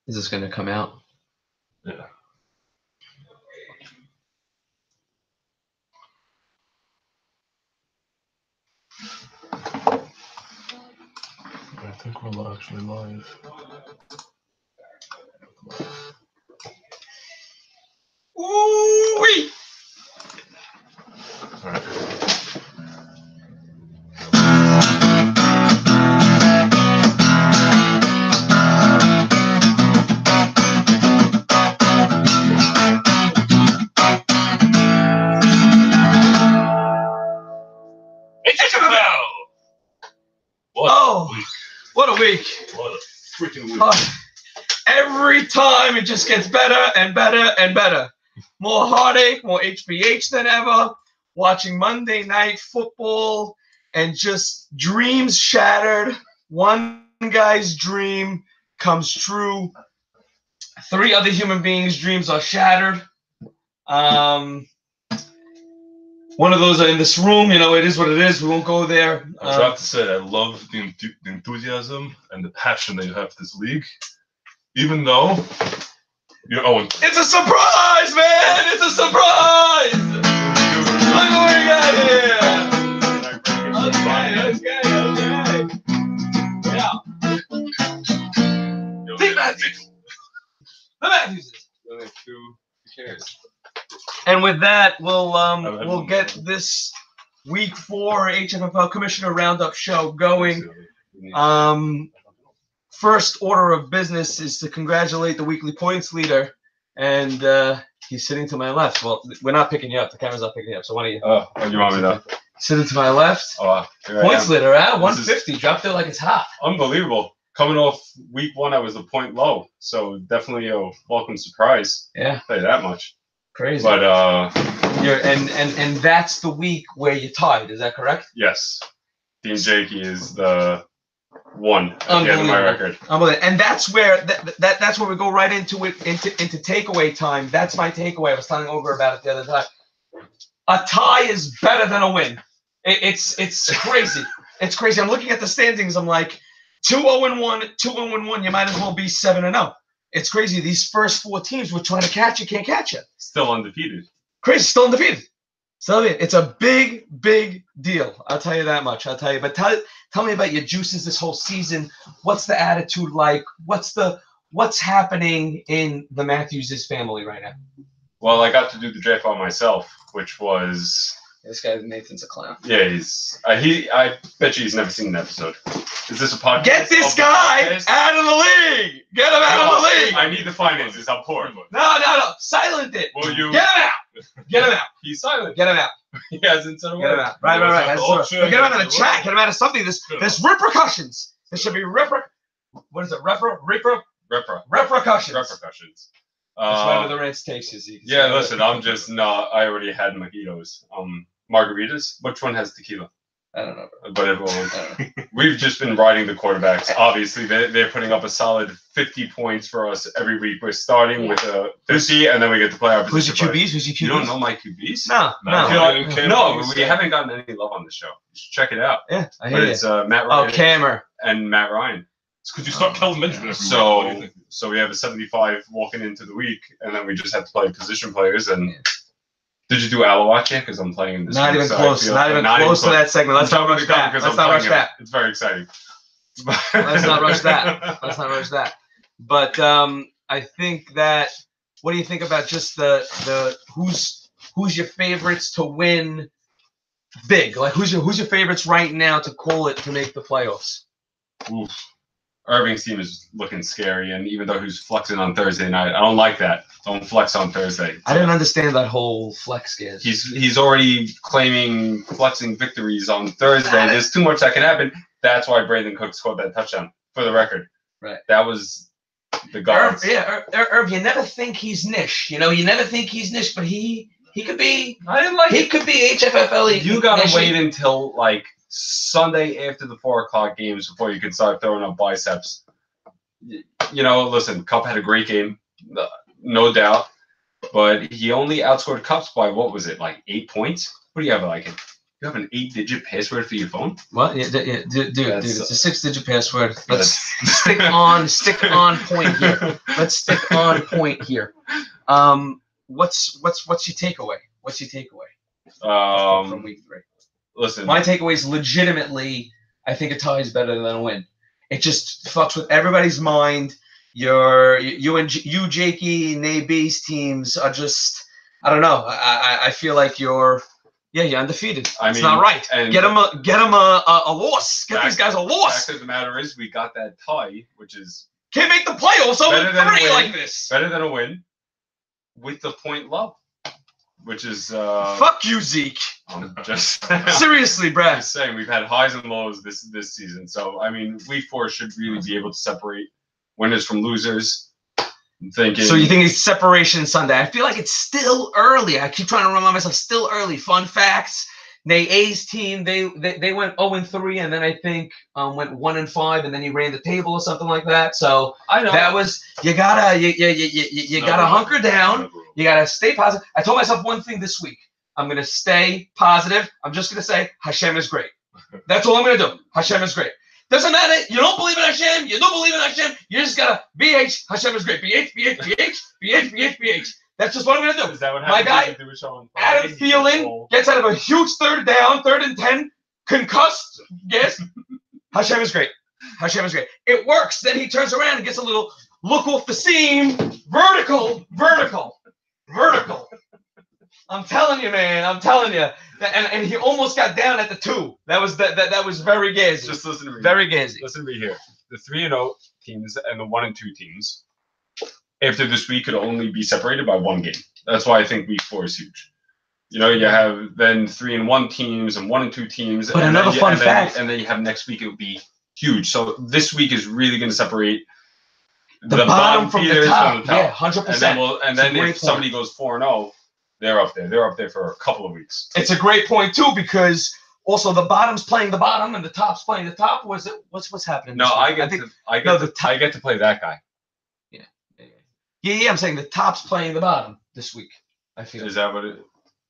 Is this going to come out? Yeah. I think we're actually live. Ooh-wee! All right. HFFL! What a week. What a freaking week. Every time it just gets better and better and better. More heartache, more HBH than ever. Watching Monday Night Football and just dreams shattered. One guy's dream comes true. 3 other human beings' dreams are shattered. One of those are in this room. You know, it is what it is. We won't go there. I was about to say, I love the enthusiasm and the passion that you have for this league. Even though you're 0-2. It's a surprise, man! It's a surprise! Look what we got here! Okay. Yeah. Big Matthews! The Matthewses! Who cares? And with that, we'll get this week 4 HFFL Commissioner Roundup show going. First order of business is to congratulate the weekly points leader, and he's sitting to my left. Well, we're not picking you up. The camera's not picking you up. So why don't you? Oh, you want me to? Sitting to my left. Oh, points leader, 150. Dropped it like it's hot. Unbelievable. Coming off week 1, I was a point low, so definitely a welcome surprise. Yeah, I'll tell you that much. Crazy. But and that's the week where you tied. Is that correct? Yes. Dean Jakey is the 1 at the end of my record. And that's where that's where we go right into takeaway time. That's my takeaway. I was telling Ogre about it the other time. A tie is better than a win. It's crazy. It's crazy. I'm looking at the standings. I'm like 2-0-1, 2-0-1. You might as well be 7-0. It's crazy. These first 4 teams were trying to catch you, can't catch you. Still undefeated. Crazy, still undefeated. It's a big, big deal. I'll tell you that much. I'll tell you. But tell me about your juices this whole season. What's the attitude like? What's happening in the Matthews' family right now? Well, I got to do the draft on myself, which was. This guy Nathan's a clown. Yeah, I bet you he's never seen an episode. Is this a podcast? Get this guy out of the league! Get him out of the league! I need the finances. I'm poor. No. Silent it. Will you? Get him out! Get him out. He's silent. Get him out. He hasn't said a word. Get him out. Right. Get him out of the chat. Get him out of something. There's repercussions. There should be what is it? Repercussions. Repercussions. That's whatever the Reds takes you. Yeah, listen, I'm just not. I already had mojitos. Margaritas. Which one has tequila? I don't know. But everyone, we've just been riding the quarterbacks. Obviously, they're putting up a solid 50 points for us every week. We're starting with a 50, and then we get to play our position. Who's your QBs? You don't know my QBs? No. No, we haven't gotten any love on the show. You should check it out. Yeah, I hear you. It's Matt Ryan. Oh, Cameron. And Matt Ryan. It's because you start Kelvin Benjamin. So we have a 75 walking into the week, and then we just have to play position players. And did you do Alawat yet? Because I'm playing this. Not even close. Not even close to that segment. Let's not rush that. It's very exciting. Let's not rush that. But I think that. What do you think about just the who's your favorites to win big? Like who's your favorites right now to call it to make the playoffs? Oof. Irving's team is looking scary, and even though he's flexing on Thursday night, I don't like that. Don't flex on Thursday. I didn't understand that whole flex scare. He's already claiming flexing victories on Thursday. There's too much that can happen. That's why Brandon Cook scored that touchdown, for the record. Right. That was the guards. Irv, you never think he's niche. You never think he's niche, but he could be. I didn't like it. He could be HFFL. You gotta wait until like Sunday after the 4:00 games before you can start throwing up biceps. Listen, Cup had a great game, no doubt, but he only outscored Cups by what was it, like 8 points? What do you have like You have an 8-digit password for your phone? What? Yeah, dude, it's a 6-digit password. Let's That's- stick on point here. Let's stick on point here. What's your takeaway? What's your takeaway from week 3? Listen, My takeaway is legitimately, I think a tie is better than a win. It just fucks with everybody's mind. You, Jakey, and AB's teams are just, I don't know. I feel like you're undefeated. It's not right. Get them a loss. Get these guys a loss. The fact of the matter is, we got that tie, which is Can't make the playoffs over 3 like this. Better than a win with the point love, which is fuck you, Zeke. I'm just seriously, Brad. Just saying, we've had highs and lows this season. So I mean, week 4 should really be able to separate winners from losers. I'm thinking. So you think it's separation Sunday? I feel like it's still early. I keep trying to remind myself, still early. Fun facts. A's team, they went 0-3, and then I think went 1-5, and then he ran the table or something like that. So I know that was you gotta hunker down. You gotta stay positive. I told myself one thing this week. I'm gonna stay positive. I'm just gonna say Hashem is great. That's all I'm gonna do. Hashem is great. Doesn't matter. You don't believe in Hashem. You don't believe in Hashem. You just gotta BH. Hashem is great. BH. That's just what I'm gonna do. Is that what my guy, Adam Thielen, gets out of a huge 3rd down, 3rd and 10, concussed. Yes, Hashem is great. Hashem is great. It works. Then he turns around and gets a little look off the seam, vertical. I'm telling you, man. I'm telling you. And he almost got down at the 2. That was very gazy. Just listen to me. Very gazy. Listen to me here. The 3-0 teams and the 1-2 teams, after this week, could only be separated by 1 game. That's why I think week 4 is huge. You know, you have then 3-1 teams and 1-2 teams. But another fun fact. And then you have next week, it would be huge. So this week is really going to separate the bottom from the top. Yeah, 100%. And then if somebody goes 4-0, they're up there. They're up there for a couple of weeks. It's a great point too, because also the bottom's playing the bottom and the top's playing the top. What's happening? No, I get to play that guy. Yeah. I'm saying the top's playing the bottom this week. I feel. Is that what it?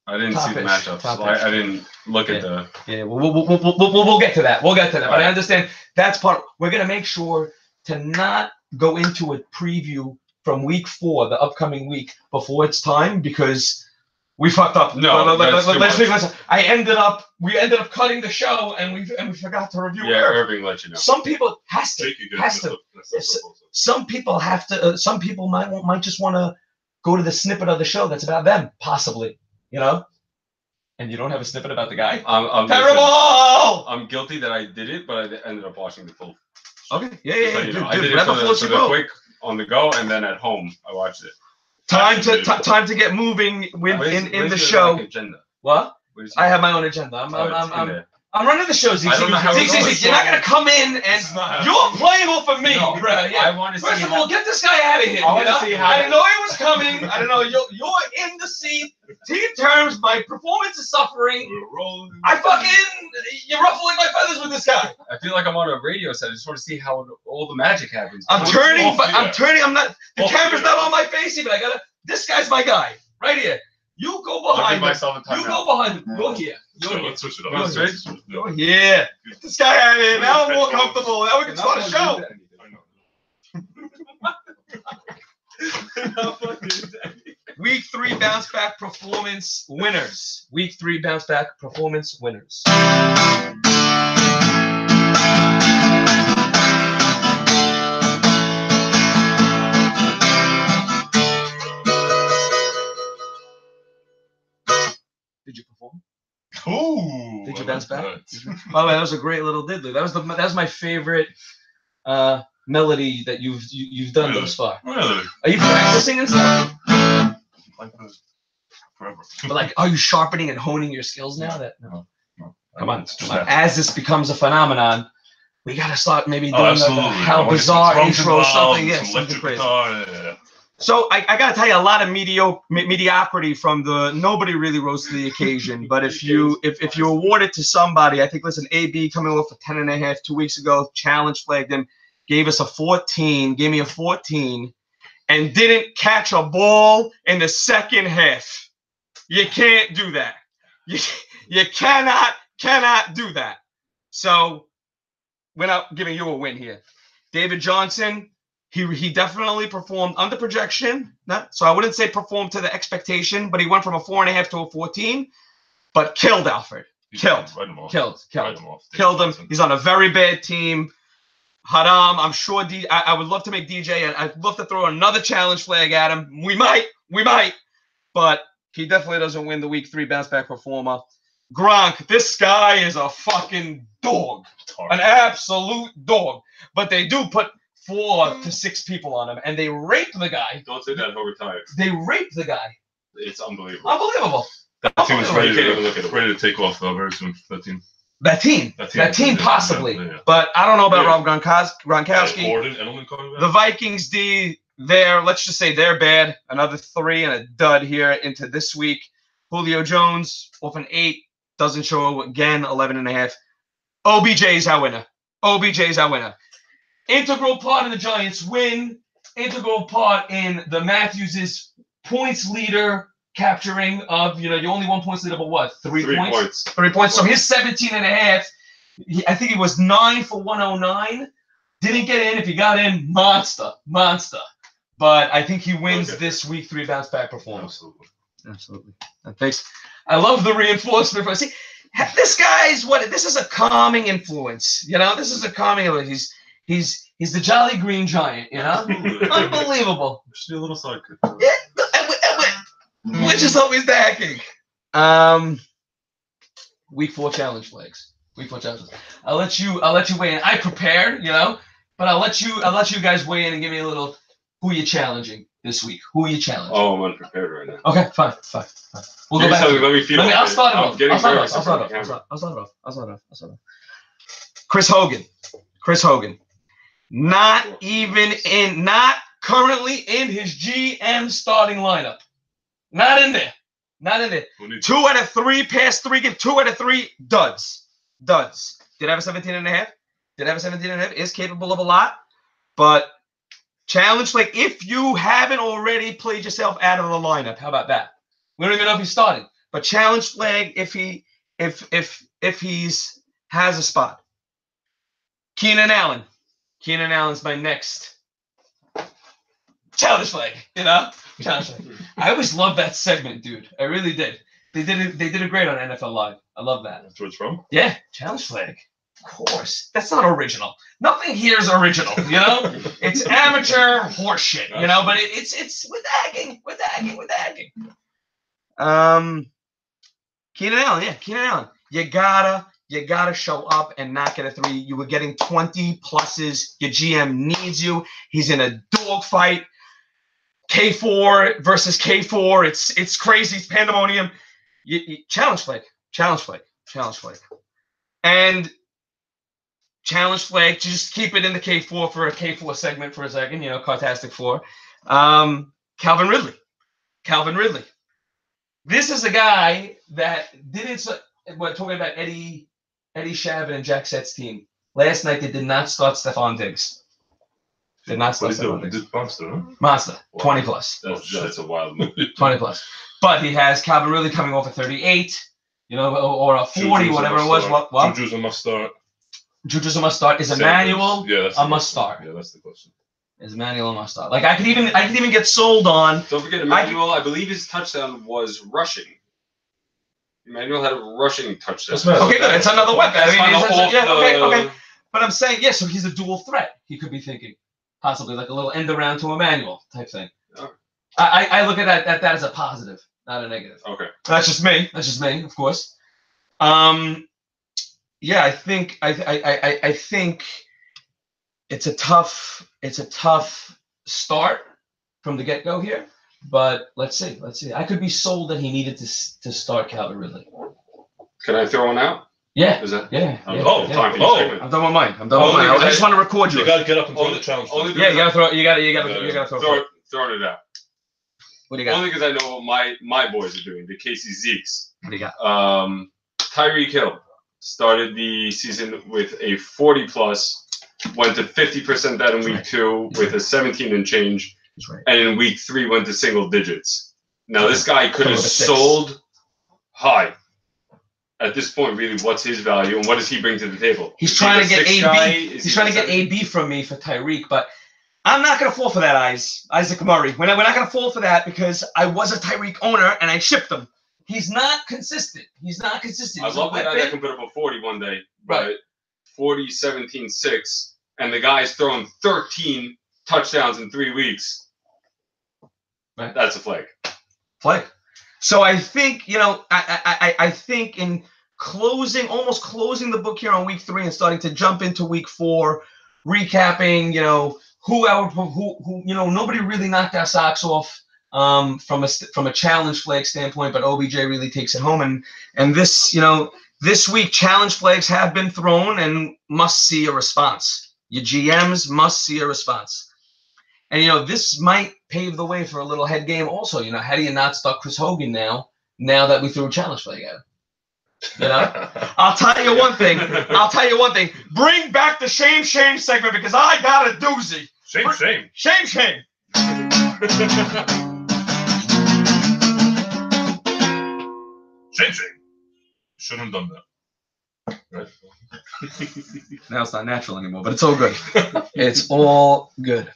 I didn't see the matchups. I didn't look at the. Yeah, we'll get to that. We'll get to that. But I understand that's part. We're gonna make sure to not go into a preview from week 4, the upcoming week, before it's time, because we fucked up. No, listen. We ended up cutting the show, and we forgot to review. Yeah, Irving let you know. Some people has to. Some people have to. Some people might just want to go to the snippet of the show that's about them, possibly. You know. And you don't have a snippet about the guy. I'm terrible. I'm guilty that I did it, but I ended up watching the full. Okay. Yeah. So, I did it for the quick on the go, and then at home I watched it. Time to get moving in the show. Agenda? What? I have my own agenda. I'm running the show, Zeke. You're not gonna come in and you're playing off of me, bro. Yeah. I want to see. First of all, get this guy out of here. I didn't know he was coming. I don't know. You're in the seat. Team terms. My performance is suffering. You're ruffling my feathers with this guy. I feel like I'm on a radio set. I just want to see how all the magic happens. I'm turning. I'm not. The camera's not on my face even. This guy's my guy right here. You go behind him. You go behind him. Go here. Let's switch it up. Go here. Get this guy out of here. Now I'm more comfortable. Now we can start a show. Week 3 bounce back performance winners. Week 3 bounce back performance winners. Did you perform? Ooh. Did you bounce back? By the way, that was a great little diddly. That was my favorite melody that you've done thus far. Really? Are you practicing and stuff? Forever. But like, are you sharpening and honing your skills now? No. Come on. That. As this becomes a phenomenon, we gotta start maybe doing how bizarre intro, something. Yeah, something crazy. Yeah. So I gotta tell you, a lot of mediocrity from the nobody really rose to the occasion. But if you award it to somebody, I think, listen, AB coming off a 10.5 2 weeks ago, challenge flagged him, gave me a 14, and didn't catch a ball in the second half. You can't do that. You cannot do that. So we're not giving you a win here. David Johnson, he definitely performed under projection. So I wouldn't say performed to the expectation, but he went from a 4.5 to a 14, but killed Alfred. Killed him. He's on a very bad team. Haram, I'm sure I would love to make DJ, and I'd love to throw another challenge flag at him. We might, but he definitely doesn't win the week 3 bounce back performer. Gronk, this guy is a fucking dog, an absolute dog. But they do put 4 to 6 people on him, and they rape the guy. Don't say that, he'll retire. They rape the guy. It's unbelievable. Unbelievable. That team is ready to take off very soon. That team. That team possibly. Yeah. But I don't know about Rob Gronkowski. Gordon, Edelman coming back. The Vikings D, let's just say they're bad. Another 3 and a dud here into this week. Julio Jones off an 8. Doesn't show again, 11.5. OBJ's our winner. Integral part of the Giants win. Integral part in the Matthews' points leader capturing of, you only 1 points leader, but what? 3 points? 3 points. So his 17.5, I think it was 9 for 109. Didn't get in. If he got in, monster. But I think he wins this week 3 bounce back performance. Absolutely. Thanks. I love the reinforcement. See, this guy's this is a calming influence. This is a calming influence. He's the Jolly Green Giant, Unbelievable. Just a little sidekick. Yeah, we're just always hacking. Week 4 challenge flags. I'll let you weigh in. I prepared, but I'll let you guys weigh in and give me a little who you're challenging this week. Who are you challenging? Oh, I'm unprepared right now. Okay, fine. We'll go back. Let me feel. I'll start it off. Chris Hogan. Not currently in his GM starting lineup. Not in there. 2 out of 3 past 3 games. 2 out of 3 duds. Did have a 17.5. Is capable of a lot, but challenge flag. If you haven't already played yourself out of the lineup, how about that? We don't even know if he's starting, but challenge flag if he's has a spot. Keenan Allen's my next challenge flag. Challenge flag. I always loved that segment, dude. I really did. They did it great on NFL Live. I love that. That's where it's from? Yeah, challenge flag. Of course. That's not original. Nothing here is original, It's amateur horseshit, but it's with hacking. Keenan Allen. You gotta show up and not get a 3. You were getting 20 pluses. Your GM needs you. He's in a dogfight. K4 versus K4. It's crazy. It's pandemonium. Challenge flag. And challenge flag. Just keep it in the K4 for a K4 segment for a second. Cartastic 4. Calvin Ridley. This is a guy that didn't. We're talking about Eddie Shavin and Jack Sett's team. Last night they did not start Stephon Diggs. Did not start Stephon Diggs. Monster. Wow. 20 plus. That's a wild move. 20 plus. But he has Calvin Ridley coming off a 38, or a 40, whatever it was. What? Juju's a must start. Is Emmanuel a must start? Yeah, that's the question. Is Emmanuel a must start? Like I could even get sold on. Don't forget Emmanuel. I believe his touchdown was rushing. Emmanuel had a rushing touchdown. Okay, good. It's another weapon. Okay. But I'm saying, so he's a dual threat. He could be thinking, possibly like a little end around to Emmanuel type thing. Okay. I look at that as a positive, not a negative. Okay. That's just me, of course. I think it's a tough start from the get-go here. But let's see. I could be sold that he needed to start Calvin Ridley. Can I throw one out? Yeah. Is that? Yeah. Time for your segment. I'm done with mine. I just want to record you. You gotta get up and throw the challenge. You gotta throw. Throwing it out. What do you got? Only because I know what my boys are doing. The Casey Zeeks. What do you got? Tyreek Hill started the season with a 40 plus, went to 50% that in week 2 with a 17 and change. Right. And in week 3 went to single digits. Now this guy could have sold high. at this point, really, what's his value and what does he bring to the table? He's trying to get AB. He's trying to get AB from me for Tyreek, but I'm not going to fall for that, Isaac Murray. We're not going to fall for that because I was a Tyreek owner and I shipped him. He's not consistent. He's not consistent. I love the guy that can put up a 40 one day, but 40, 17, 6, and the guy's throwing 13 touchdowns in 3 weeks. Right. That's a flag. Flag. So I think, I think in almost closing the book here on week 3 and starting to jump into week 4, recapping, who nobody really knocked our socks off from a challenge flag standpoint, but OBJ really takes it home. And this, this week challenge flags have been thrown and must see a response. Your GMs must see a response. And, this might pave the way for a little head game also. How do you not start Chris Hogan now that we threw a challenge flag at him? I'll tell you one thing. Bring back the shame segment because I got a doozy. Shame. Shame. Shame. Shouldn't have done that. Right? Now it's not natural anymore, but it's all good. It's all good.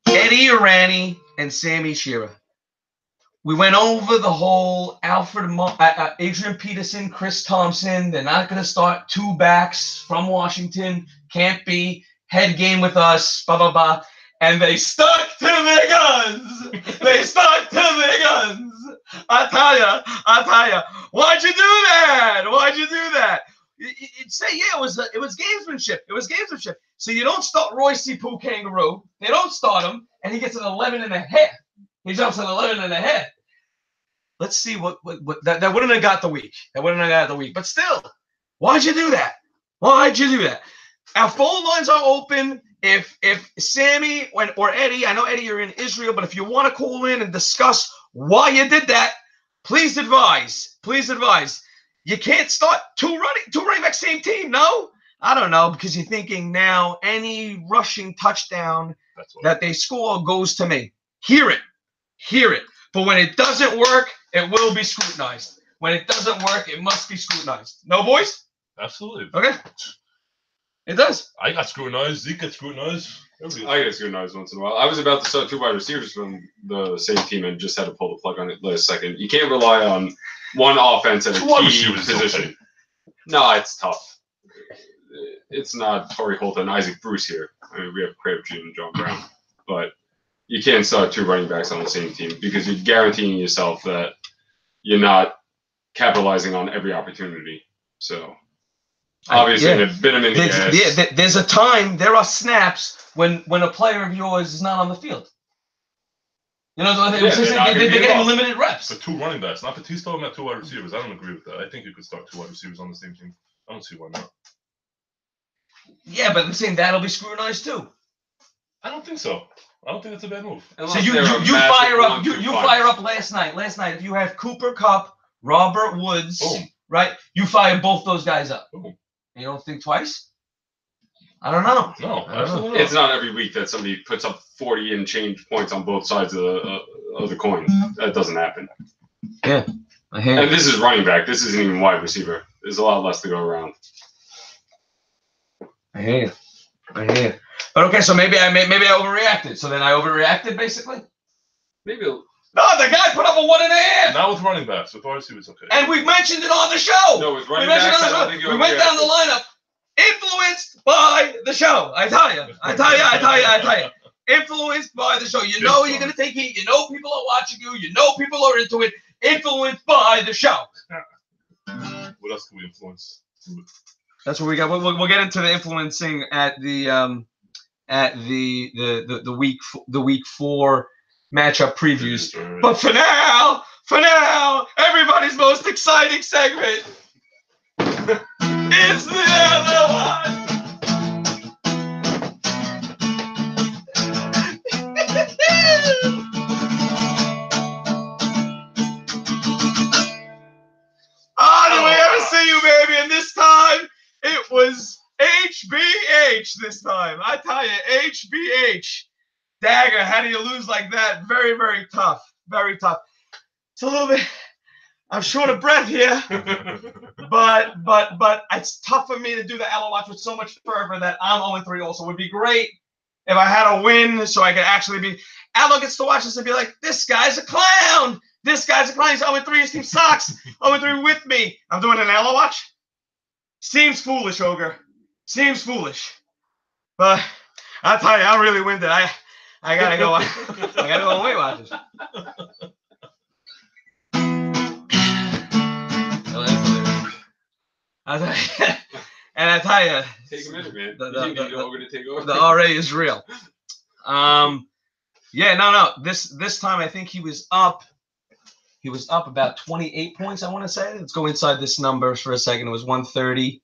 Eddie Irani and Sammy Shearer. We went over the whole Adrian Peterson, Chris Thompson. They're not going to start 2 backs from Washington. Can't be. Head game with us. Blah, blah, blah. And they stuck to their guns. I tell you. Why'd you do that? You'd say, it was gamesmanship. So you don't start Royce Poo Kangaroo. They don't start him, and he gets an 11.5. He jumps an 11.5. Let's see what that wouldn't have got the week. But still, why'd you do that? Our phone lines are open. If Sammy or Eddie, I know Eddie, you're in Israel, but if you want to call in and discuss why you did that, please advise. You can't start two running back same team, no? I don't know, because you're thinking now any rushing touchdown that they score goes to me. Hear it. But when it doesn't work, it will be scrutinized. When it doesn't work, it must be scrutinized. No, boys? Absolutely. Okay. It does. I got scrutinized. Zeke got scrutinized. I get scrutinized once in a while. I was about to start 2 wide receivers from the same team and just had to pull the plug on it last second. You can't rely on one offense at a key position. Okay. No, it's tough. It's not Torrey Holt and Isaac Bruce here. I mean, we have Craig June and John Brown. But you can't start 2 running backs on the same team because you're guaranteeing yourself that you're not capitalizing on every opportunity. So, obviously, a bit of there's a time, there are snaps when a player of yours is not on the field. They're getting limited reps. For 2 running backs, not for 2 starting at 2 wide receivers. I don't agree with that. I think you could start 2 wide receivers on the same team. I don't see why not. Yeah, but I'm saying that'll be scrutinized too. I don't think so. I don't think it's a bad move. So you fire up last night. If you have Cooper Kupp, Robert Woods, boom, right? You fire both those guys up. Boom. You don't think twice? I don't know. No, absolutely not. It's not every week that somebody puts up 40 and change points on both sides of the coin. That doesn't happen. Yeah, I hear. And this is running back. This isn't even wide receiver. There's a lot less to go around. I hear you. But okay, so maybe I overreacted. So then I overreacted, basically. Maybe. No, the guy put up a 1.5. Not with running backs. With wide receivers, okay. And we mentioned it on the show. No, with running backs, I don't think we went down the lineup. Influenced by the show. I tell you. Influenced by the show. You know you're going to take heat. You know people are watching you. You know people are into it. Influenced by the show. What else can we influence? That's what we got. We'll get into the influencing at the week 4 matchup previews. Right. But for now, everybody's most exciting segment. It's the other one. Did we ever see you, baby? And this time, it was HBH this time. I tell you, HBH. Dagger, how do you lose like that? Very, very tough. Very tough. It's a little bit I'm short of breath here. But it's tough for me to do the Aloe watch with so much fervor that I'm 0-3 also. It would be great if I had a win so I could actually be. Aloe gets to watch this and be like, this guy's a clown. This guy's a clown. He's 0-3. His team sucks. 0-3 with me. I'm doing an Aloe watch. Seems foolish, Ogre. Seems foolish. But I'll tell you, I'm really winded. I gotta go. I gotta go on Weight Watchers. And I tell you, take a minute, man. The RA is real. Yeah, no. This time I think he was up. He was up about 28 points. I want to say. Let's go inside this number for a second. It was 130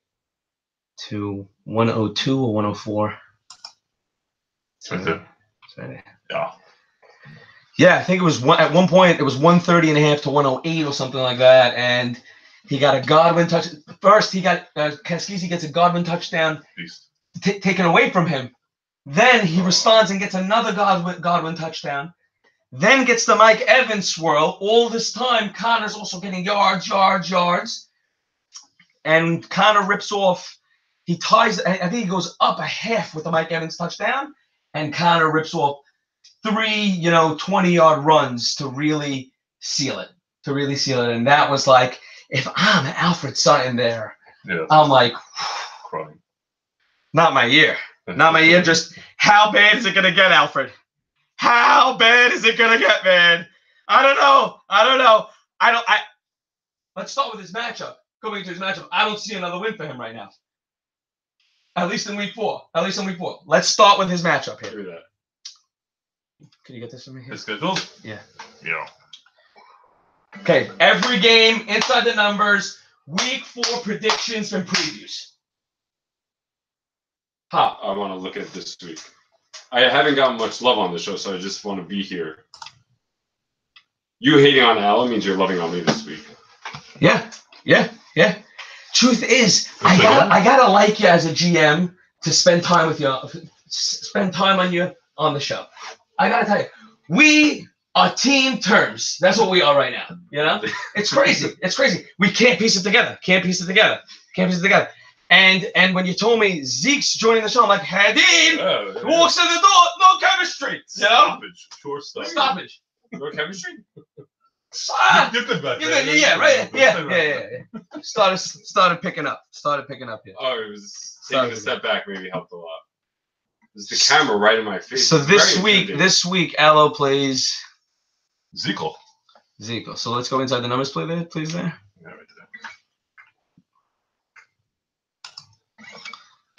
to 102 or 104. Right there. Right. Yeah. Yeah, I think it was at one point it was 130.5 to 108 or something like that, and he got a Godwin touch. First, he got Kaskisi gets a Godwin touchdown taken away from him. Then he responds and gets another Godwin touchdown. Then gets the Mike Evans swirl. All this time, Connor's also getting yards, and Connor rips off. He ties. I think he goes up a half with the Mike Evans touchdown, and Connor rips off 3, 20-yard runs to really seal it. And that was like, if I'm Alfred Sutton there, I'm like, crying. Not my year. Just how bad is it gonna get, Alfred? How bad is it gonna get, man? I don't know. Let's start with his matchup. Going into his matchup, I don't see another win for him right now. At least in week 4. Let's start with his matchup here. Do that. Can you get this from me here? His schedule? Yeah. Yeah. Okay, every game inside the numbers. Week 4 predictions and previews. I want to look at this week. I haven't gotten much love on the show, so I just want to be here. You hating on Al means you're loving on me this week. Yeah. Truth is, I gotta like you as a GM to spend time with you, spend time on you on the show. I gotta tell you, we are team terms. That's what we are right now. It's crazy. We can't piece it together. And when you told me Zeke's joining the show, I'm like, Hadid walks in the door, no chemistry. Stoppage. Pure Stoppage. No chemistry? You're good back there. Yeah. Started picking up here. Oh, it was taking a step back maybe helped a lot. There's the camera right in my face. So this week, Aloe plays Zeke. So let's go inside the numbers please there. Yeah, right there.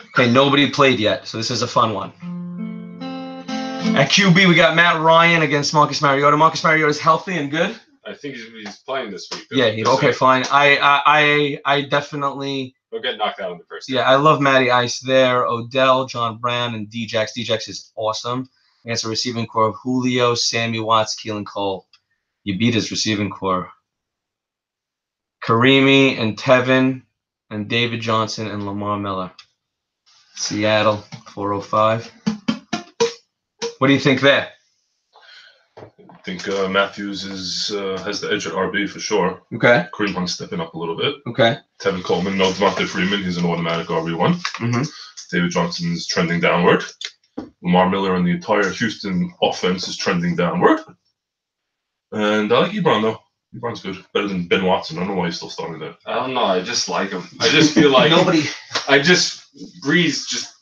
Okay, nobody played yet, so this is a fun one. At QB, we got Matt Ryan against Marcus Mariota. Marcus Mariota is healthy and good. I think he's playing this week. Yeah, fine. I definitely. He'll get knocked out in the first game. Yeah, I love Matty Ice there. Odell, John Brown, and Djax. Djax is awesome. Against a receiving core of Julio, Sammy Watts, Keelan Cole. You beat his receiving core. Karimi and Tevin and David Johnson and Lamar Miller. Seattle, 405. What do you think there? I think Matthews has the edge at RB for sure. Okay. Kareem Hunt's stepping up a little bit. Okay. Tevin Coleman, no Devontae Freeman. He's an automatic RB1. Mm-hmm. David Johnson's trending downward. Lamar Miller and the entire Houston offense is trending downward. And I like Ebron, though. Ebron's good. Better than Ben Watson. I don't know why he's still starting there. I don't know. I just like him. I just feel like Breeze just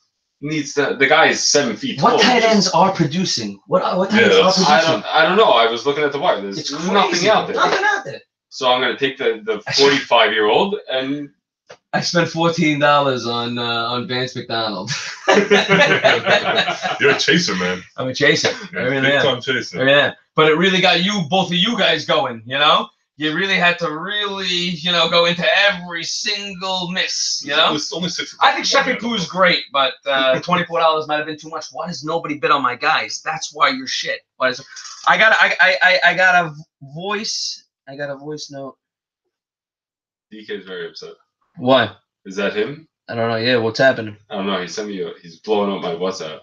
needs to. The guy is 7 feet tall. What tight ends are producing? What tight ends are producing? I don't know. I was looking at the wire. There's nothing out there. So I'm gonna take the 45-year-old and. I spent $14 on Vance McDonald. You're a chaser, man. I'm a chaser. Big time chaser. Yeah. But it really got both of you guys going. You really had to go into every single miss. It's only 6. I think Shekipu is great, but $24 might have been too much. Why does nobody bid on my guys? That's why you're shit. I got a voice note. DK is very upset. Why? Is that him? I don't know. Yeah, what's happening? I don't know. He sent me. He's blowing up my WhatsApp.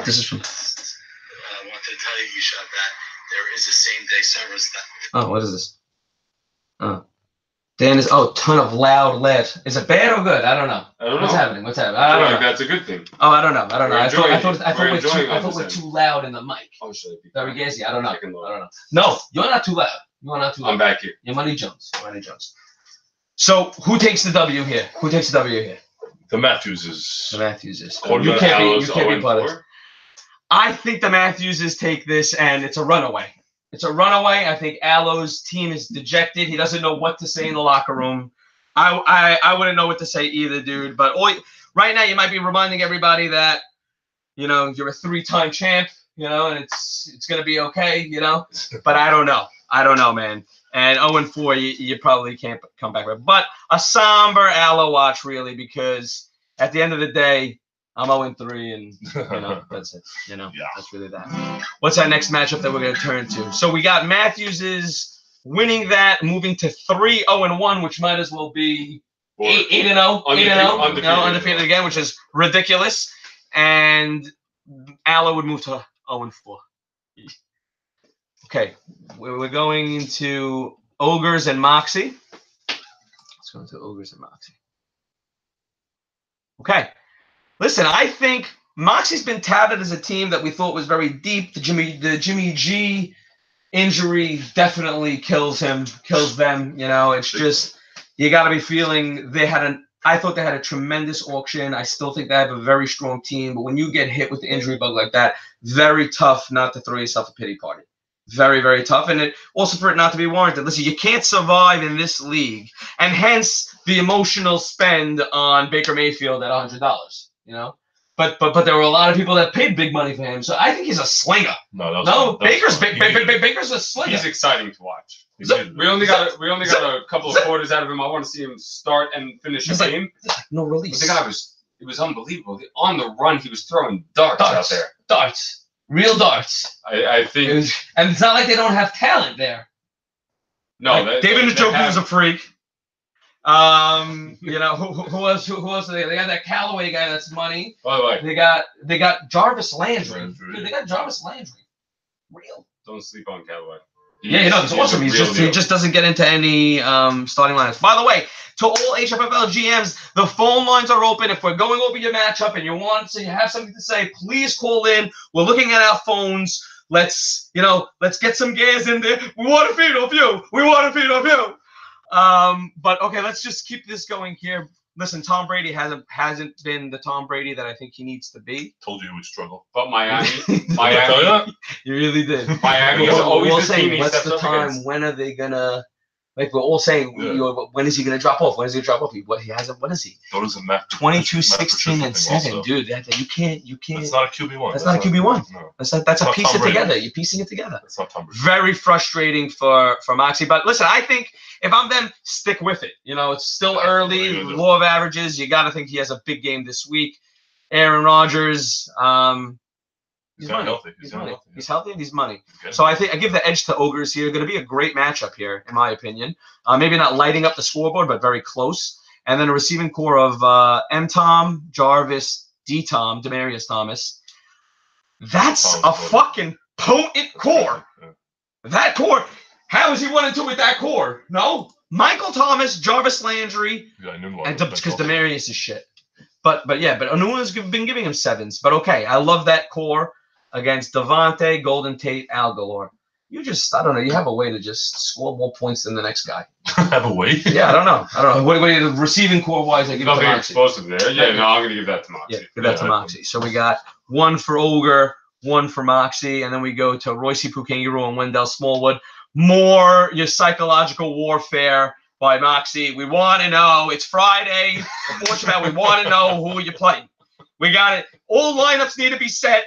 This is from. I wanted to tell you shot that there is a same-day service that. Oh, what is this? Dan is ton of loud laughs. Is it bad or good? I don't know. I don't know. What's happening? I I don't feel know. like that's a good thing. Oh, I don't know. I We're thought enjoying we're too loud in the mic. Oh, should I be Very gassy. I don't know. I don't know. No, you're not too loud. You are not too loud. I'm back here. You're Money Jones. So who takes the W here? The Matthews is. The Matthewses. Quarterback You can't Aloes, be part of it. I think the Matthewses take this, and it's a runaway. I think Alo's team is dejected. He doesn't know what to say in the locker room. I wouldn't know what to say either, dude. But right now, you might be reminding everybody that, you're a 3-time champ, and it's gonna be okay, But I don't know, man. And 0-4, you probably can't come back with. But a somber Alo watch, really, because at the end of the day, I'm 0-3, and that's it. That's really that. What's our next matchup that we're gonna turn to? So we got Matthews's winning that, moving to 3-0-1, which might as well be 8-0, undefeated again, which is ridiculous. And Alo would move to 0-4. Okay, we're going into Ogres and Moxie. Let's go into Ogres and Moxie. Okay. Listen, I think Moxie's been touted as a team that we thought was very deep. The Jimmy G injury definitely kills them. It's just, you got to be feeling I thought they had a tremendous auction. I still think they have a very strong team. But when you get hit with the injury bug like that, very tough not to throw yourself a pity party. Very, very tough. And it also for it not to be warranted. Listen, you can't survive in this league. And hence the emotional spend on Baker Mayfield at $100. But there were a lot of people that paid big money for him, so I think he's a slinger. Baker's a slinger. He's exciting to watch. We only got a couple of quarters out of him. I want to see him start and finish a game. No release. But the guy was unbelievable. On the run, he was throwing darts out there. Darts, real darts. I think, and it's not like they don't have talent there. No, David Njoku is a freak. Who else? They got that Callaway guy. That's money. By the way, they got Jarvis Landry. Dude, they got Jarvis Landry. Real. Don't sleep on Callaway. He's awesome. He just doesn't get into any starting lineups. By the way, to all HFFL GMs, the phone lines are open. If we're going over your matchup and you have something to say, please call in. We're looking at our phones. Let's get some gas in there. We want to feed off you. But okay, let's just keep this going here. Listen, Tom Brady hasn't been the Tom Brady that I think he needs to be. Told you he would struggle. But Miami, you really did. Miami is always the team he what's steps the up time? against. When are they gonna? Like we're all saying, when is he gonna drop off? When is he gonna drop off? What he hasn't? What is he? 22, 16, and 7, dude. You can't. That's not a QB1. That's not a QB1. No. That's a piece it together. You're piecing it together. That's not Tom Brady. Very frustrating for Moxie. But listen, I think if I'm them, stick with it. It's still early. Law of averages. You got to think he has a big game this week. Aaron Rodgers. He's healthy. He's healthy and he's money. Okay. So I think I give the edge to Ogres here. Going to be a great matchup here, in my opinion. Maybe not lighting up the scoreboard, but very close. And then a receiving core of M-Tom, Jarvis, D-Tom, Demaryius Thomas. That's a fucking potent core. That core. How is he 1-2 with that core? No. Michael Thomas, Jarvis Landry, and because Demaryius is shit. But Anua's been giving him 7s. But okay, I love that core against Devontae, Golden Tate, Al Galore. You just, I don't know, you have a way to just score more points than the next guy. Have a way? Yeah, I don't know. What the receiving core wise, I give it to Nothing Moxie. explosive there. Yeah, no, I'm going to give that to Moxie. Yeah, give that to Moxie. So we got 1 for Ogre, 1 for Moxie, and then we go to Royce Pukangaroo and Wendell Smallwood. More your psychological warfare by Moxie. We want to know. It's Friday. Before Shabbat, we want to know who you're playing. We got it. All lineups need to be set.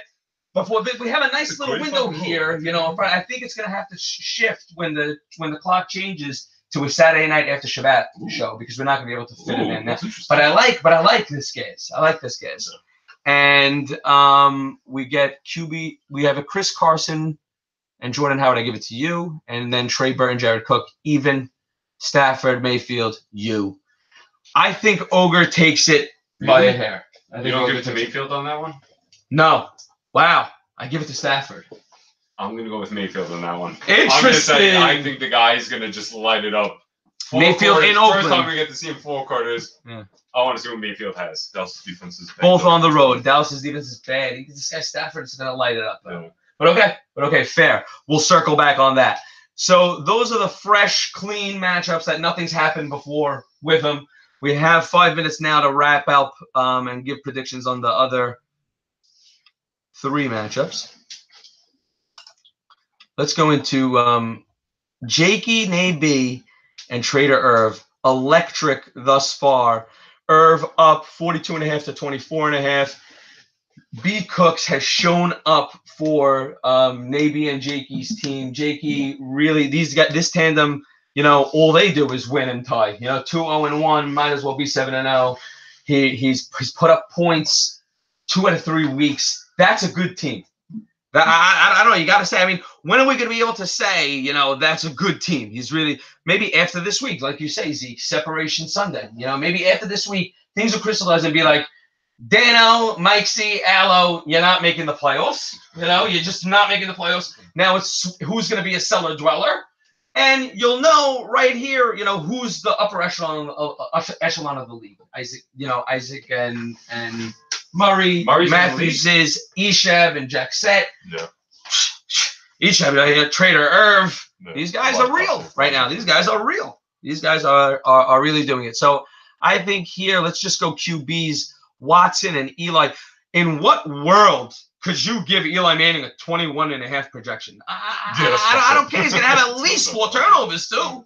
Before we have a nice little window here, I think it's going to have to shift when the clock changes to a Saturday night after Shabbat show because we're not going to be able to fit it in there. But I like this guys. And we get QB. We have a Chris Carson and Jordan Howard. I give it to you, and then Trey Burton, Jared Cook, even Stafford, Mayfield, you. I think Ogre takes it by a hair. You don't give it to Mayfield on that one? No. Wow. I give it to Stafford. I'm going to go with Mayfield on that one. Interesting. I think the guy's going to just light it up Mayfield in First time Oakland. we get to see him 4 quarters. Yeah. I want to see what Mayfield has. Dallas defense is Both on the road. Dallas's defense is bad. This guy Stafford is going to light it up, though. Yeah. But okay, fair. We'll circle back on that. So those are the fresh, clean matchups that nothing's happened before with them. We have 5 minutes now to wrap up and give predictions on the other 3 matchups. Let's go into Jakey, Naby, and Trader Irv. Electric thus far. Irv up 42.5 to 24.5. B Cooks has shown up for Naby and Jakey's team. Jakey really, this tandem, all they do is win and tie. 2-0-1, might as well be 7-0. He's put up points 2 out of 3 weeks. That's a good team. I don't know. You got to say. I mean, when are we going to be able to say, that's a good team? He's really maybe after this week, like you say, Zeke, Separation Sunday. Maybe after this week, things will crystallize and be like, Dano, Mike C, Allo, you're not making the playoffs. You're just not making the playoffs. Now it's who's going to be a cellar dweller, and you'll know right here, who's the upper echelon of the league. Isaac and Murray's Matthews is Ishab and Jackset. Yeah. Ishab, Trader Irv. Yeah. These guys are real right now. These guys are real. These guys are really doing it. So I think here, let's just go QBs. Watson and Eli. In what world could you give Eli Manning a 21.5 projection? I don't care. He's going to have at least 4 turnovers, too.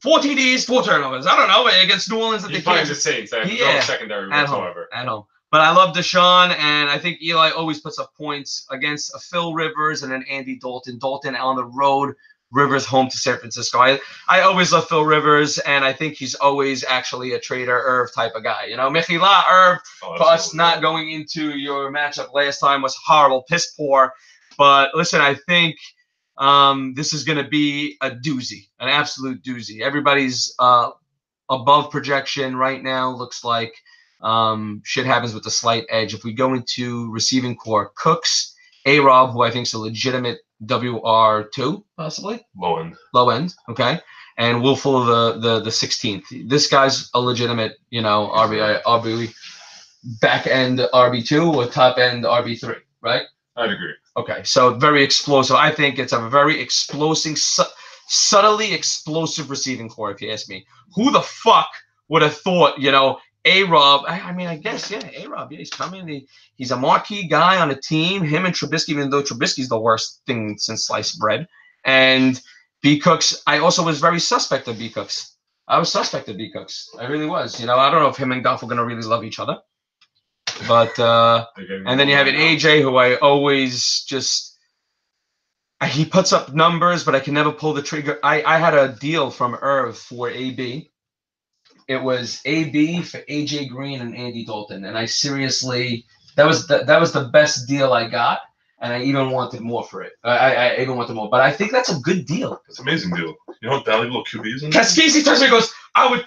4 TDs, 4 turnovers. I don't know. Against New Orleans, He's playing the Saints. No secondary whatsoever. At home. But I love Deshaun, and I think Eli always puts up points against a Phil Rivers and an Andy Dalton. Dalton on the road. Rivers home to San Francisco. I always love Phil Rivers, and I think he's always actually a Trader Irv type of guy. Mechila Irv, for us not going into your matchup last time was horrible, piss poor. But listen, I think this is going to be a doozy, an absolute doozy. Everybody's above projection right now. Looks like shit happens with a slight edge. If we go into receiving core, Cooks, A-Rob, who I think is a legitimate WR2, possibly? Low end. Okay. And Will Fuller, the 16th. This guy's a legitimate, RB back end RB2 or top end RB3, right? I'd agree. Okay. So very explosive. I think it's a very explosive, subtly explosive receiving core, if you ask me. Who the fuck would have thought, A-Rob, I guess, yeah, A-Rob, yeah, he's coming. He's a marquee guy on a team. Him and Trubisky, even though Trubisky's the worst thing since sliced bread. And B. Cooks, I also was very suspect of B. Cooks. I was suspect of B. Cooks. I really was. I don't know if him and Goff are going to really love each other. But, and then you have an AJ who I always just, he puts up numbers, but I can never pull the trigger. I had a deal from Irv for AB. It was AB for AJ Green and Andy Dalton, and I seriously that was the best deal I got, and I even wanted more for it. I even wanted more, but I think that's a good deal. It's an amazing deal. You know what valuable QBs in Casey turns to me and goes, I would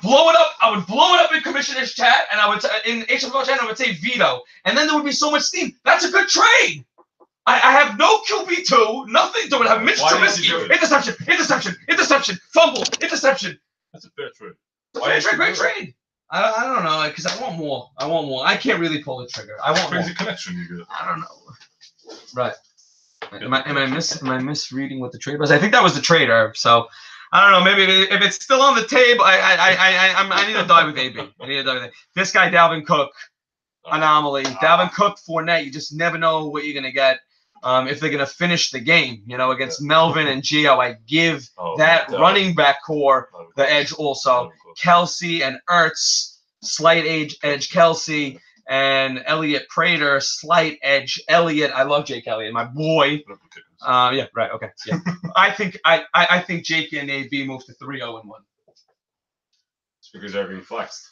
blow it up. I would blow it up in Commissioner's chat, and I would in HFFL chat, I would say veto, and then there would be so much steam. That's a good trade. I have no QB2, nothing. Don't have Mitch Trubisky. Interception, fumble, interception. That's a fair trade. Great trade. I don't know, because I want more. I can't really pull the trigger. I want crazy more. connection you get. I don't know. Right. Am I misreading what the trade was? I think that was the trader. So I don't know. Maybe if it's still on the table, I need to die with AB. This guy Dalvin Cook, anomaly. Dalvin Cook, Fournette. You just never know what you're gonna get. If they're going to finish the game, against Melvin and Gio, I give that running back core the edge also. Kelsey and Ertz, slight edge Kelsey, and Elliott Prater, slight edge Elliott. I love Jake Elliott, my boy. Yeah, right, okay. Yeah. I think Jake and AB move to 3-0-1. It's because they're being flexed.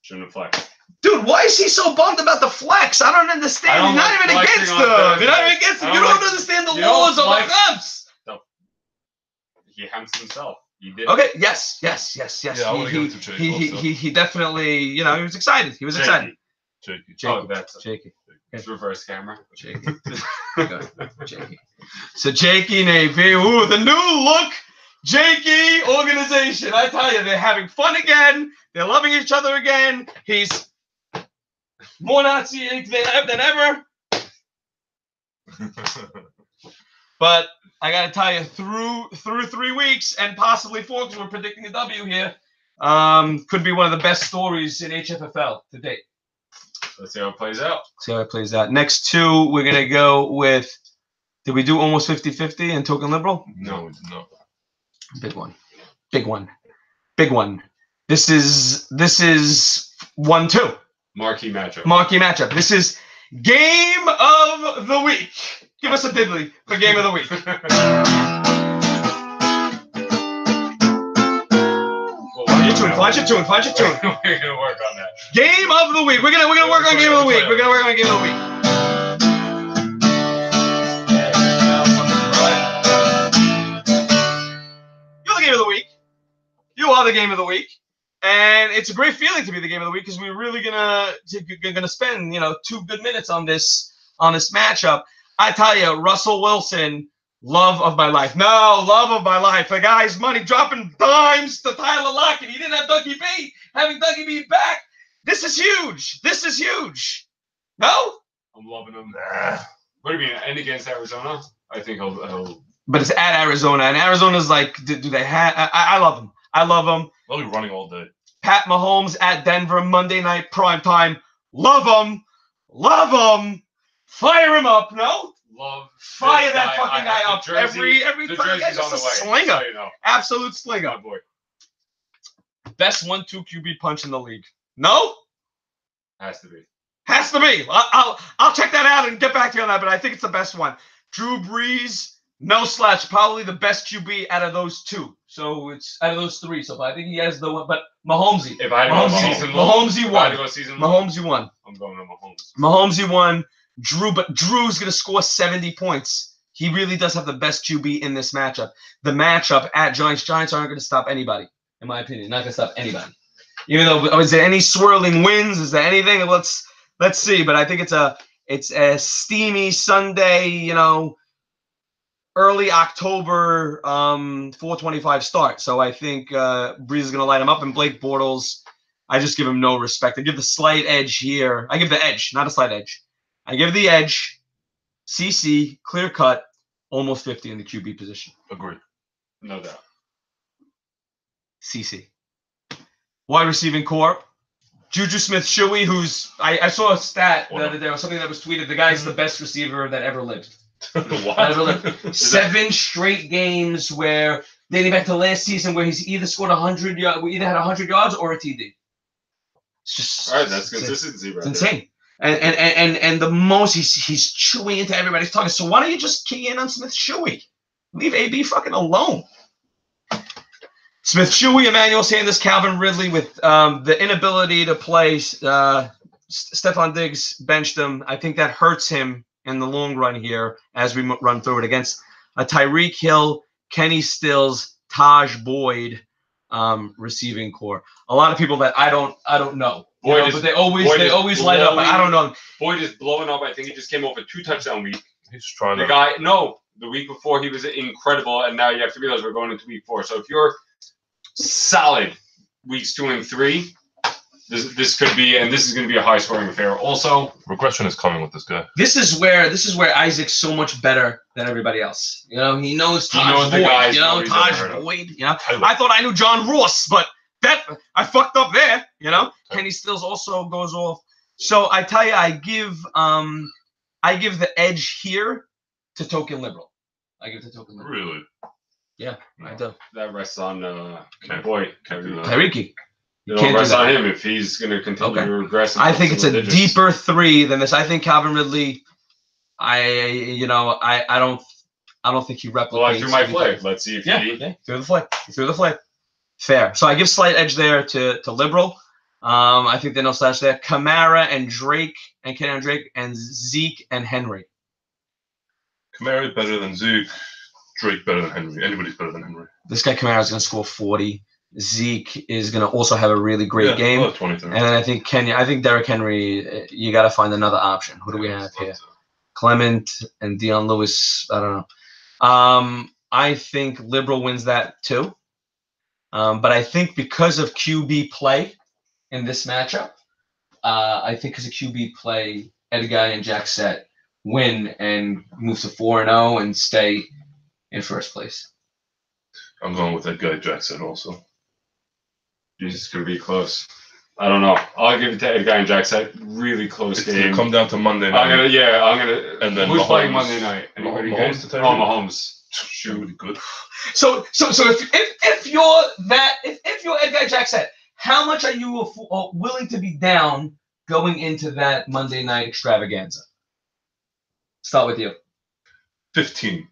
Shouldn't have flexed. Dude, why is he so bummed about the flex? I don't understand. He's not even against them. You're not even against them. You don't understand the laws of the comps. No. He hamsters himself. He did. Okay. Yes. Yeah, I want to give it to Jake. He definitely, he was excited. He was excited. Jakey. Jakey. It's reverse camera. Jakey. Jakey. So Jakey Navy. Ooh, the new look Jakey organization. I tell you, they're having fun again. They're loving each other again. He's more Nazi than ever. But I got to tell you, through 3 weeks and possibly 4, because we're predicting a W here, could be one of the best stories in HFFL to date. Let's see how it plays out. See how it plays out. Next 2, we're going to go with, did we do almost 50-50 and Token Liberal? No, we did not. Big one. Big one. Big one. This is 1-2. Marquee matchup. Marquee matchup. This is Game of the Week. Give us a diddly for Game of the Week. Find your tune. We're gonna work on that. Game of the Week. We're gonna work on Game of the Week. We're gonna work on Game of the Week. You're the Game of the Week. You are the Game of the Week, and it's a great feeling to be the Game of the Week because we're really gonna spend 2 good minutes on this matchup. I tell you, Russell Wilson. Love of my life. No, love of my life. The guy's money dropping dimes to Tyler Lockett. He didn't have Dougie B. Having Dougie B back. This is huge. This is huge. No? I'm loving him. What do you mean? And against Arizona? I think he'll. But it's at Arizona. And Arizona's like, do they have. I love him. I love him. They'll be running all day. Pat Mahomes at Denver, Monday night prime time. Love him. Love him. Fire him up. No? Love fire that fucking guy up every the time. Jersey's on the way. Slinger, So you know. Absolute slinger. My boy. Best 1-2 QB punch in the league. No, Has to be. has to be. I'll check that out and get back to you on that. But I think it's the best one. Drew Brees, no slouch, probably the best QB out of those 2. So it's out of those 3. So I think he has the one. But Mahomesy. If I had to go season long, Mahomesy won. I'm going to Mahomes. Mahomesy won. But Drew's going to score 70 points. He really does have the best QB in this matchup. The matchup at Giants aren't going to stop anybody, in my opinion. Not going to stop anybody. Even though, is there any swirling winds? Is there anything? Let's see. But I think it's a steamy Sunday, early October 4:25 start. So I think Breeze is going to light him up. And Blake Bortles, I just give him no respect. I give the slight edge here. I give the edge, not a slight edge. I give the edge, CC, clear cut, almost 50 in the QB position. Agree. No doubt. CC. Wide receiving core, Juju Smith-Schuey, who's, I saw a stat the other day, or something that was tweeted, the guy's the best receiver that ever lived. What? 7 straight games where, dating back to last season, where he's either scored 100 yards, we either had 100 yards or a TD. It's just... All right, that's consistency right It's insane. And the most he's chewing into everybody's tongue. So why don't you just key in on Smith-Schuey? Leave AB fucking alone. Smith-Schuey, Emmanuel Sanders, Calvin Ridley with the inability to play. Stephon Diggs benched him. I think that hurts him in the long run here as we run through it against a Tyreek Hill, Kenny Stills, Taj Boyd receiving core. A lot of people that I don't know. But they always light up. But I don't know. Boyd is blowing up. I think he just came over 2 touchdown week. He's trying the to. guy. No, the week before he was incredible, and now you have to realize we're going into week 4. So if you're solid weeks 2 and 3, this could be, and this is going to be a high scoring affair. Also, Regression is coming with this guy. This is where Isaac's so much better than everybody else. He knows Taj the Boyd. guys Taj Boyd. I thought I knew John Ross, but that I fucked up there. Kenny Stills also goes off. So I tell you, I give the edge here to Token Liberal. I give it to Token Liberal. Really? Yeah, I do. That rests on my boy. Tyreek. You don't rest on him if he's going to continue regressing. I think it's a deeper 3 than this. I think Calvin Ridley. I don't think he replicates. Well, I threw my flag. Let's see if he threw the flag. Fair. So I give slight edge there to Liberal. I think there's no slash there. Kamara and Drake and Kenyon Drake and Zeke and Henry. Kamara is better than Zeke. Drake better than Henry. Anybody's better than Henry. This guy Kamara is going to score 40. Zeke is going to also have a really great game. About 20, And then I think Derrick Henry, you got to find another option. Who do we have here? Clement and Deion Lewis. I don't know. I think Liberal wins that too. But I think because of QB play in this matchup, Edgar and Jack Set win and move to 4-0 and stay in first place. I'm going with that guy Jackson also. Jesus, it's gonna be close. I don't know. I'll give it to Edgar and Jackson. Really close It's game. gonna come down to Monday night. I'm gonna. And then who's Mahomes- playing Monday night? Anybody Mahomes good? to take Oh, it? Mahomes. Shoot, really good. So if you're Edgar Jackson, how much are you willing to be down going into that Monday night extravaganza? Start with you. 15.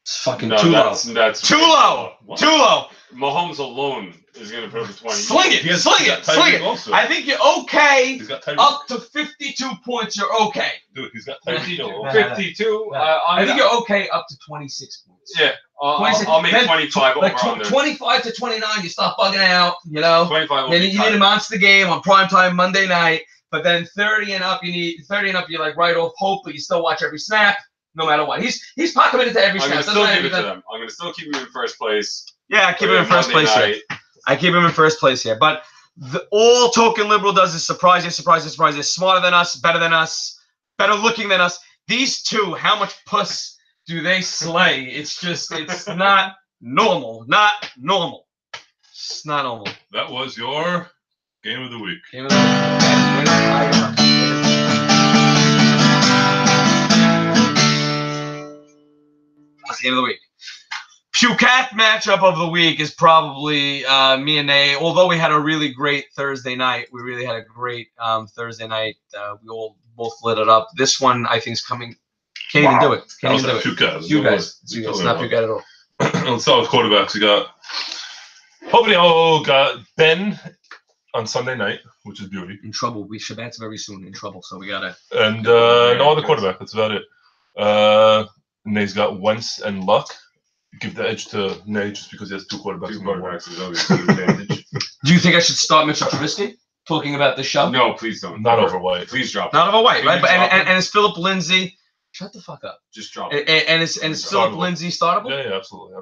It's fucking No, too low. that's Too low. What? Too low. Mahomes alone is gonna put up a 20. Sling it. He has Sling got it. Tyreek Sling it. also. I think you're okay. He's got Tyreek. Up to 52 points, you're okay. Dude, he's got Tyreek. Yeah. 52. I think you're okay up to 26 points. Yeah, I'll make Then 25 like over under. 25 to 29, you start bugging out, you know. 25 will And be you need a tight. monster game on primetime Monday night. But then 30 and up, you're like right off hope, but you still watch every snap, no matter what. He's pot committed to every I'm snap. gonna still give it to them. I'm gonna still keep him in first place. Yeah, I keep him in first Monday place here. night. I keep him in first place here. But all Token Liberal does is surprise you. They're smarter than us, better looking than us. These two, how much puss do they slay? It's not normal. Not normal. It's not normal. That was your game of the week. Game of the week. Okay, winner, Tiger. That's the game of the week. Pucat matchup of the week is probably me and Nate. Although we had a really great Thursday night, Thursday night. We all both lit it up. This one I think is coming. Can't even do it. That Can't was even like do it. 2 guys. You guys. It's not Pucat at all. Let's start with quarterbacks. We got got Ben on Sunday night, which is beauty. In trouble. Shabbat's very soon. In trouble. So we gotta. And no other quarterback. That's about it. Nate's got Wentz and Luck. Give the edge to Nate just because he has 2 quarterbacks. Two quarterbacks is always an advantage. Do you think I should start Mitchell Trubisky? Talking about the show? No, please don't. Not over White. Please drop it. Not of a white, right? Can you drop him? And it's Philip Lindsay. Shut the fuck up. Just drop it. And it's Philip Startable. Lindsay startable? Yeah, absolutely.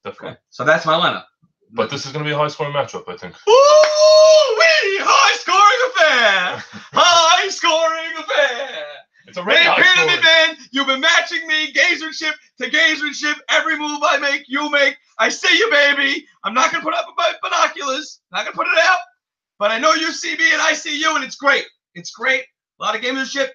Definitely. Okay. So that's my lineup. But this is going to be a high-scoring matchup, I think. Ooh-wee! High-scoring affair! High-scoring affair! It's a Hey, really Peter high-scoring. the man, you've been matching me gazemanship to gazemanship. Every move I make, you make. I see you, baby. I'm not going to put up my binoculars. Not going to put it out. But I know you see me and I see you, and it's great. It's great. A lot of gamemanship.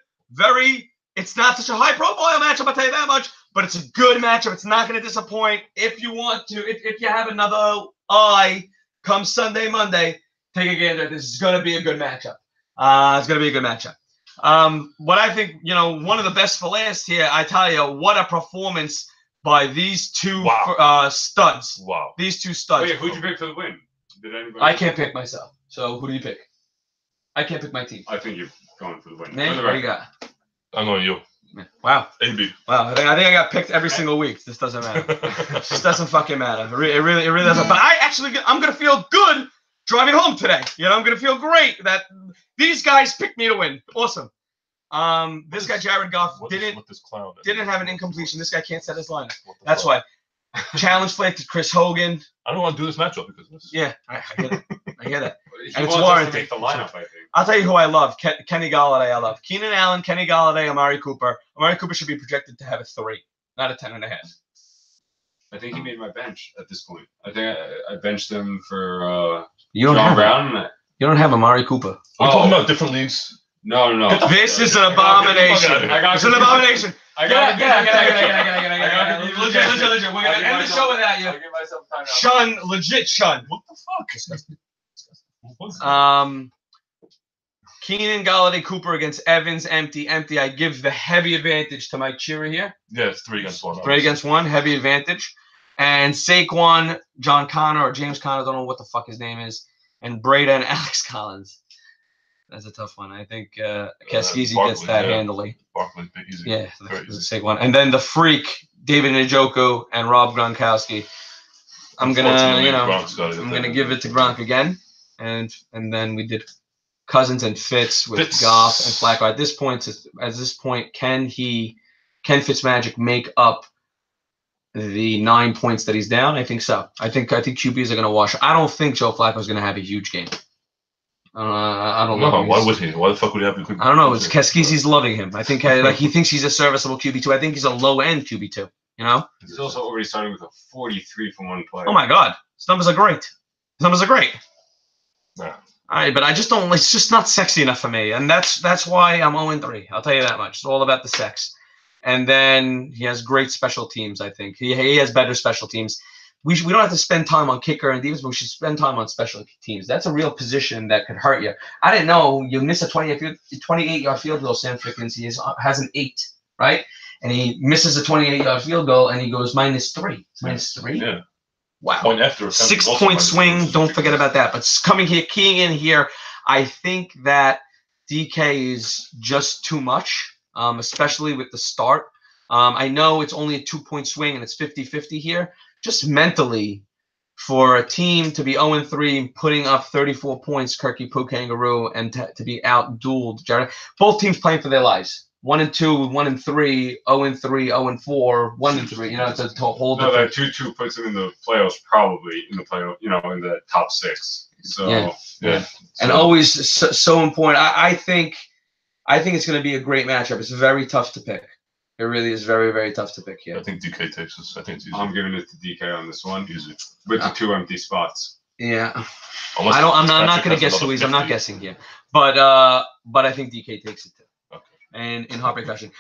It's not such a high-profile matchup, I'll tell you that much. But it's a good matchup. It's not going to disappoint. If you want to, if you have another eye come Sunday, Monday, take a gander. This is going to be a good matchup. It's going to be a good matchup. What I think, one of the best for last here, I tell you, what a performance by these two studs. Wow. These two studs. Wait, who'd you pick for the win? Did anybody? I can't pick myself. So who do you pick? I can't pick my team. I think you're going for the win. Nate, For the what do you record. got? I'm going you. Wow. AB. Wow. I think I got picked every single week. This doesn't matter. This doesn't fucking matter. It really doesn't. But I'm going to feel good driving home today. I'm going to feel great that these guys picked me to win. Awesome. This guy, Jared Goff, didn't have an incompletion. This guy can't set his line. That's why. Challenge flag to Chris Hogan. I don't want to do this matchup because this. Yeah, I hear that. I hear that. He And it's wants us to warranted. make the lineup, I think. I'll tell you who I love. Kenny Galladay, I love. Keenan Allen, Kenny Galladay, Amari Cooper. Amari Cooper should be projected to have a 3, not a 10.5. I think he made my bench at this point. I think I benched him for You don't John have Brown. You don't have Amari Cooper. We're talking about different leagues. No. This is an abomination. I It's an abomination. I Get got it. Legit. We're gonna end the show without you. I'll give myself time out. Shun, legit shun. What the fuck? What's that? Keenan Galladay Cooper against Evans, empty. I give the heavy advantage to Mike Chira here. Yeah, it's 3 against 1. 3 against 1, heavy advantage. And Saquon, John Connor, or James Connor, don't know what the fuck his name is. And Breda and Alex Collins. That's a tough one. I think Kaskisi gets that handily. Barkley, big easy. Yeah, Very the easy. Saquon. And then the freak, David Njoku and Rob Gronkowski. I'm gonna, Unfortunately, you know, Gronk's got it. I'm gonna give it to Gronk again, and then we did Cousins and Fitz with Goff and Flacco. At this point, can Fitzmagic make up the 9 points that he's down? I think so. I think QBs are gonna wash. I don't think Joe Flacco's gonna have a huge game. I don't know. No, why would he? Why the fuck would he have a good? I don't know. It's Keskeezy's loving him. I think like he thinks he's a serviceable QB2. I think he's a low end QB2. You know. He's also already starting with a 43 from one player. Oh my God, his numbers are great. His numbers are great. Yeah. All right, but I just don't. It's just not sexy enough for me, and that's why I'm 0-3. I'll tell you that much. It's all about the sex. And then he has great special teams. I think he has better special teams. We don't have to spend time on kicker and defense, but we should spend time on special teams. That's a real position that could hurt you. I didn't know you miss a 28-yard field goal. Sam Fickens, he has an 8, right? And he misses a 28-yard field goal, and he goes -3. It's -3. Yeah. Wow. Point after 6-point swing. Don't forget about that. But keying in here, I think that DK is just too much, especially with the start. I know it's only a 2-point swing and it's 50-50 here. Just mentally, for a team to be 0-3, putting up 34 points, Kirky Poo Kangaroo, and to be out-dueled, Jared. Both teams playing for their lives. 1-2, 1-3, 0-3, 0-4, 1-3. You know, it's a whole No, different. that 2-2 puts him in the playoffs, probably in the playoff. You know, in the top 6. So yeah. And always so important. I think it's going to be a great matchup. It's very tough to pick. It really is very, very tough to pick here. I think DK takes this. I think it's easy. I'm giving it to DK on this one. Easy. With the 2 empty spots. Yeah. Unless I'm not going to Fitzpatrick guess has Louise. I'm another not 50. guessing here. But I think DK takes it too. Okay. And in heartbreak fashion.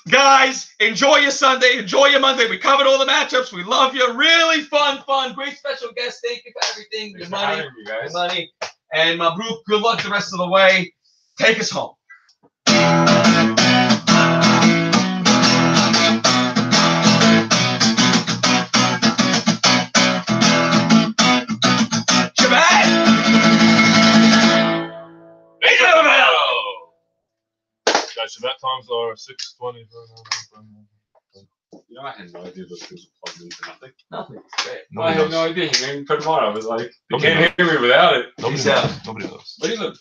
Guys, enjoy your Sunday. Enjoy your Monday. We covered all the matchups. We love you. Really fun. Great special guest. Thank you for everything. Your money. Your money. And Mabruk, good luck the rest of the way. Take us home. Guys, so that times are 6:20. You know, I had no idea those things were plugged into nothing. Nothing. Great. Well, I had no idea. He made me put them on. I was like, you Nobody can't hear me without it. Nobody knows. Peace out. Nobody knows. What do you look?